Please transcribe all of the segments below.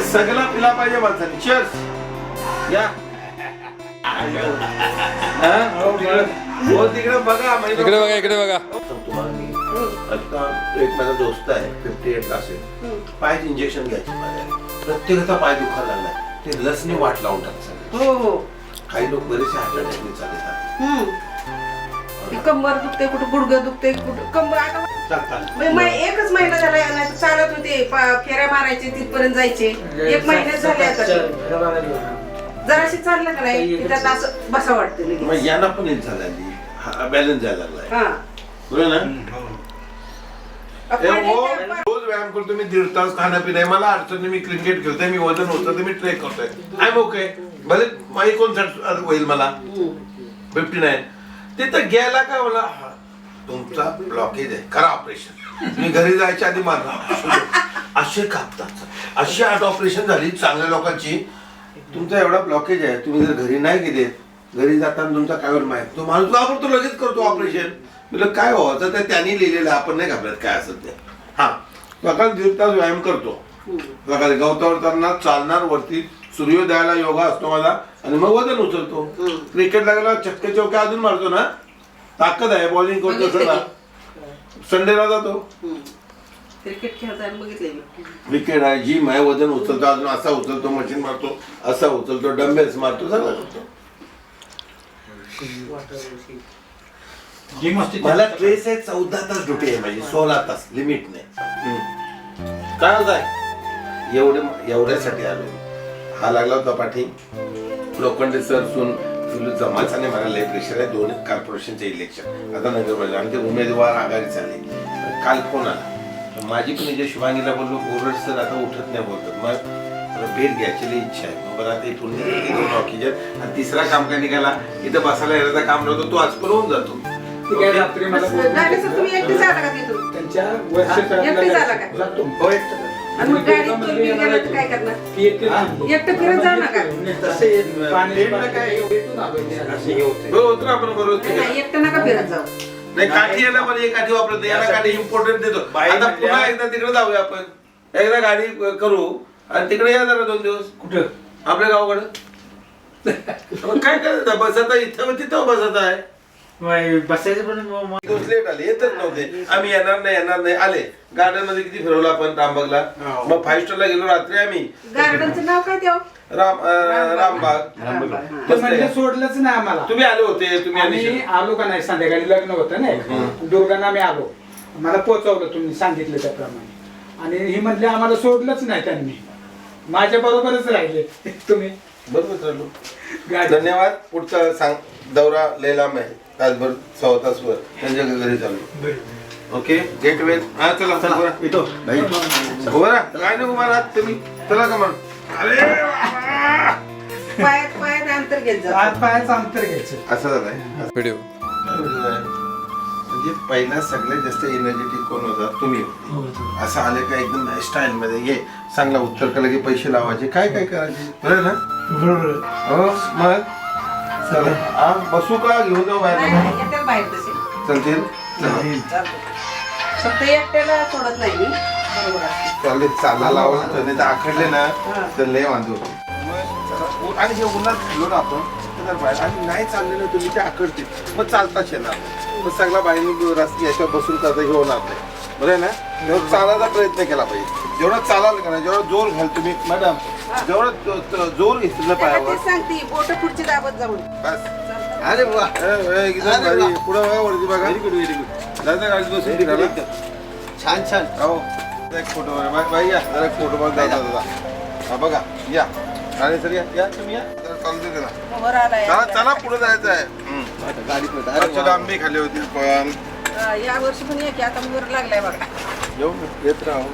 सगळा पिला पाहिजे माणसाने. चीअर्स. या तिकडे बघा, इकडे बघा. तुम्हाला मी आता एक माझा दोस्त आहे 58 असेल, पायाचे इंजेक्शन घ्यायचे माझ्या. प्रत्येकाचा पाय दुखायला लागलाय. ते लसने वाट लावून टाकतात. हो. काही लोक बरेचसे हार्ट अटॅकने चालतात. कंबर दुखते, कुठं गुडघं दुखते, कुठं कंबर. आता एकच महिना झाला नाही चालत होते, फेऱ्या मारायचे तिथपर्यंत जायचे. 1 महिन्यात झाले आता. जराशी चाललं का नाही त्यात असं बसा वाटतं. मग यांना पण एक झाला, बॅलन्स जायला लागलाय. बरोबर ना? रोज व्यायाम करतो मी, 1.5 तास खाणं पिणं. मला अडचण नाही. मी क्रिकेट खेळतोय, मी वजन होतं, मी ट्रेक करतोय. I am okay. भले माझी 59 होईल, मला 59. तिथं गेला का मला तुमचा ब्लॉकेज आहे, करा ऑपरेशन. मी घरी जायच्या आधी मारणार. असे कापतात. अशी 8 ऑपरेशन झाली चांगल्या लोकांची. तुमचा एवढा ब्लॉकेज आहे, तुम्ही जर घरी नाही गेले, घरी जाताना तुमचा काय माहिती, तो माणूस वापरतो, लगेच करतो ऑपरेशन. म्हणजे काय व्हायचं ते त्यांनी लिहिलेलं, आपण नाही घाबरत काय असेल ते. हा, सकाळी 1.5 तास व्यायाम करतो. सकाळी गवतावर चालणार, चालणार, वरती सूर्योदयाला योगा असतो माझा, आणि मग वजन उचलतो. क्रिकेटला गेला चक्के चौके अजून मारतो ना, ताकद आहे. बॉलिंग करतो सगळा. संडेला जातो क्रिकेट खेळताना बघितले. क्रिकेट आहे, जिम आहे, वजन उचलतो, अजून असा उचलतो, मशीन मारतो, असा उचलतो, डंबेल्स मारतो, सगळं करतो. मला ट्रेस आहे, 14 तास ड्युटी आहे माझी, 16 तास लिमिट नाही. काय होत आहे एवढ्यासाठी आलो. हा लागला होता पाठी. लोखंडे सर सून जमाच आणि मला लय प्रेशर आहे. 2 कॉर्पोरेशनचे इलेक्शन आता नगरपालिका, आणि ते उमेदवार आघाडी चालले. काल फोन आला माझी पण जे शुभांगीला बोललो, गोरड सर आता उठत नाही बोलतात. मग भेट घ्यायची लई इच्छा आहे. मग बरं आता इथून 2 ऑक्सिजन, आणि 3रा काम काय निघाला, इथं बसायला येण्याचा काम नव्हतं, तो आज पण होऊन जातो. तुम्ही एकटे झाला का तिथून? एकटे झाला का? आणि मग गाडीत तुम्ही गेला तर काय करणार? एकटं फिरत जाऊ नका. एकटं नका फिरत जाऊ. नाही, काठी याला पण एक काठी वापरत नाही. याला काठी इम्पॉर्टंट देतो. आता पुन्हा एकदा तिकडे जाऊया आपण, एकदा गाडी करू आणि तिकडे या जरा 2 दिवस. कुठं? आपल्या गावाकडे. काय करायचं, बसत आहे इथं, तिथं बसत आहे. बसायचं पण लेट आले, येतच नव्हते. आम्ही येणार नाही आले. गार्डन मध्ये किती फिरवलं आपण रामबागला. मग 5 स्टारला गेलो रात्री आम्ही. गार्डनचं नाव काय तेव्हा? रामबाग. सोडलंच नाही आम्हाला. तुम्ही आले होते, तुम्ही आलो का नाही, संध्याकाळी लग्न होतं ना दुर्गांना, आम्ही आलो, मला पोहोचवलं तुम्ही सांगितलं त्याप्रमाणे. आणि ही म्हणले आम्हाला सोडलंच नाही त्यांनी, माझ्या बरोबरच राहिले तुम्ही. बरोबर चाललो. धन्यवाद. पुढचा सांग दौरा लय लांब आहे, तासभर 1.25 तासभर त्यांच्या घरी चाललो. Okay, get well. हा चला चला येतो. उभा काय नाही उभा राहत तुम्ही. चला का मग. अरे पायात अंतर घेत जा. पायाचं अंतर घ्यायचं. असं झालंय व्हिडिओ. म्हणजे पहिला सगळ्यात जास्त एनर्जेटिक कोण होता? तुम्ही. असं आले का एकदम स्टाईल मध्ये ये, चांगला उत्तर केलं की पैसे लावायचे, काय काय करायचे. बरोबर ना? हो मग चला. बसू का, घेऊन जाऊ बाहेर? बाहेर तसे चालतील. फक्त एकट्याला सोडत नाही मी. बरोबर असते. चालले, चाला लावलं तर नाही तर आखडले ना तर लय वांधे होते. आणि हे उन्हात फिरलो ना आपण बाहेर, आणि नाही चालले ना तुम्ही ते आकडते, मग चालताच येणार. मग सगळा बाहेर रस्ते याच्यावर बसून करता हे होणार नाही. बरं आहे ना? तेव्हा चालायचा प्रयत्न केला पाहिजे. जेवढा चालाल का ना, जेवढा जोर घाल तुम्ही मॅडम, जेवढा जोर घेतलं पायावर सांगते बोट पुढची दाबत जाऊन बस. अरे वा, एकदम पुढं वरती बघा. Very good, very good. जायचं गाडीत बसून फिरायला. छान छान. हो, एक फोटो बाई या, जरा एक फोटो दादा. हा बघा, या आणि सर या तुम्ही या, जरा चालू दे त्याला. चला पुढे जायचं आहे. गाडी आंबे खाल्ले होते आपण या वर्षी पण या की आता मोर लागलाय बघा. येऊ येत राहू.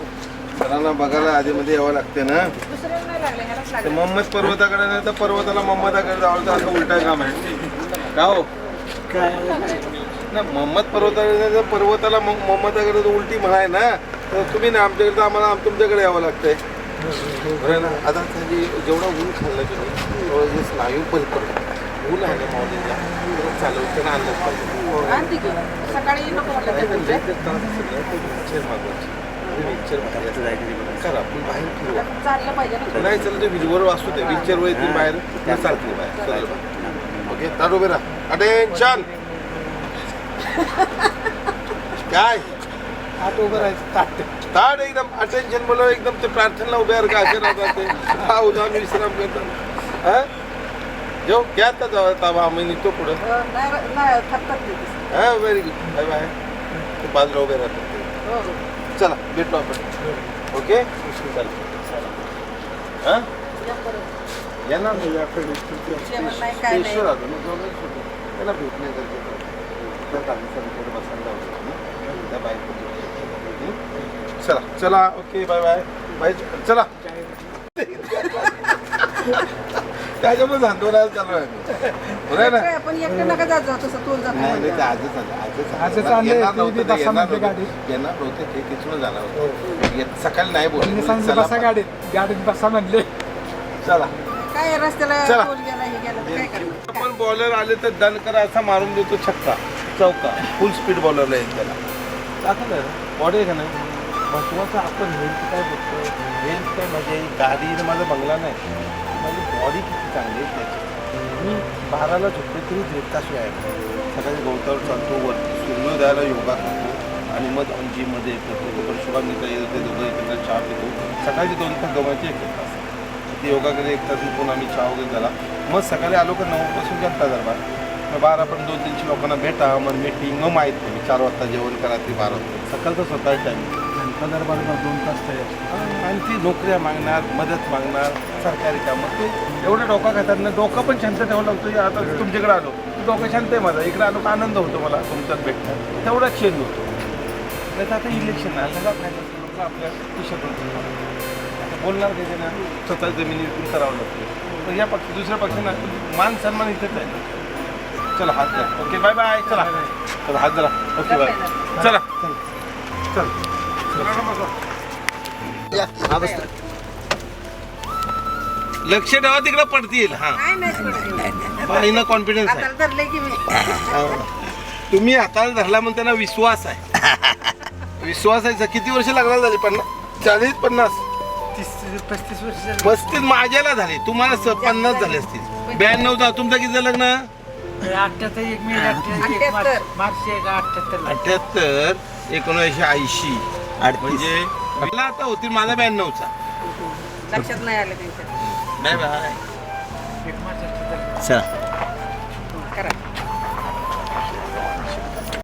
सरांना बघायला आधी मध्ये यावं लागते ना. दुसऱ्याला नाही लागले, ह्यालाच लागले. मोहम्मद पर्वताकडे नाही तर पर्वताला मोहम्मदाकडे जावं, तर असं उलटा काम आहे का हो? ना मोहम्मद पर्वताकडे नाही तर पर्वताला मोहम्मदाकडे उलटी म्हणाय ना, तर तुम्ही ना आमच्याकडे तर आम्हाला तुमच्याकडे यावं लागतंय. बरं ना? आता जेवढा ऊन खाल्लं की नाही तेवढं जे स्नायू पण पडतं. ऊन आहे ना मॉर्निंगला चालवताना आणलं पाहिजे. आणते की सकाळी नको म्हटलं तर पिक्चर मागवायची. पिक्चर करा पण बाहेर फिरवा आता चाललं पाहिजे ना. नाही चला ते व्हिजवर वाचू दे व्हीलचेअर वर येतील बाहेर त्या चालतील बाहेर चला बाहेर. ओके ताट उभे राहा अटेन्शन काय आठ उभं राहायचं ताट ताट एकदम अटेन्शन बोला एकदम ते प्रार्थनेला उभे का असे राहतात ते हा उद्या मी विश्राम करतात हा जो घ्या आता ताबा आम्ही निघतो पुढं नाही थकतात नाही तसं. हा व्हेरी गुड बाय बाय ते बाजूला उभे राहतात ते. हो, हो. चला भेटलो आपण ओके चला हा या परत. येणार जेवण नाही, काय नाही. त्याला भेटणे चला चला ओके बाय बाय बाय चला त्याच्यामुळे सांत्वना चालू आहे बरं ना काय, पण एकटं नका जात जाऊ तसं तोल जात नाही नाही ते आजच आजच आणलंय, ते बसा म्हणते गाडीत. येणार नव्हते ते तिथून जाणार होते सकाळी नाही त्यांनी सांगितलं बसा बोलले गाडीत बसा म्हणले. चला काय रस्त्याला चला. तोल गेला हे गेला तर काय करणार. आपण बॉलर आले तर दणकर असा मारून देतो छक्का चौका फुल स्पीड बॉलरला येईल त्याला दाखवलं बॉडी आहे का नाही महत्वाचं आपण हेल्थ काय बघतो हेल्थ काय म्हणजे गाडी माझा बंगला नाही माझी बॉडी किती चांगली आहे त्याची मी 12ला झोपते तरी 1.5 तास व्यायाम सकाळी गवतावर चालतो वरती सूर्योदयाला योगा करतो आणि मग जिममध्ये येतो तोपर्यंत शुभांगीता येते दोघं एकत्र चहा पितो सकाळची 2 तास गमायचे 1 तास ते योगा केले 1 तास पुन्हा आम्ही चहा वगैरे झाला मग सकाळी आलो का 9 पासून जनता दरबार मग 12 पण 2-3 लोकांना भेटा मग मीटिंग मग माहीत नाही 4 वाजता जेवण करा ते 12 वाजता सकाळचं स्वतः टाईम जनता दरबारला 2 तास आणि ती नोकऱ्या मागणार मदत मागणार सरकारी कामं ते एवढं डोका खातात ना डोकं पण शांत ठेवावं लागतं आता तुमच्याकडे आलो डोकं शांत आहे माझा इकडे आलो का आनंद होतो मला तुमच्यात भेटणार तेवढा चेंज होतो नाही तर आता इलेक्शन आहे लोक आपल्या टी-शर्ट आता बोलणार काही ना स्वतः जमिनी विकून करावं लागतं तर या पक्ष दुसऱ्या पक्षांना मान सन्मान इथेच आहे ना चला हात धरा ओके बाय बाय चला चला हात धरा ओके बाय चला चल लक्ष ठेवा तिकडे पडतील हा काय नाही बाईना कॉन्फिडन्स आहे आता धरले की मी तुम्ही हाताला धरला म्हणून त्यांना विश्वास आहे विश्वास आहे किती वर्ष लागणार झाली 40 50 30-35 वर्ष 35 माझ्याला झाले तुम्हाला 50 झाले असतील 92 जा तुमचं किती झालं लग्न 78 मार्च 78 1980 म्हणजे मला आता होतील माझा 92चा लक्षात नाही आलं त्यांच्या. बाय बाय एक मार्च चला करा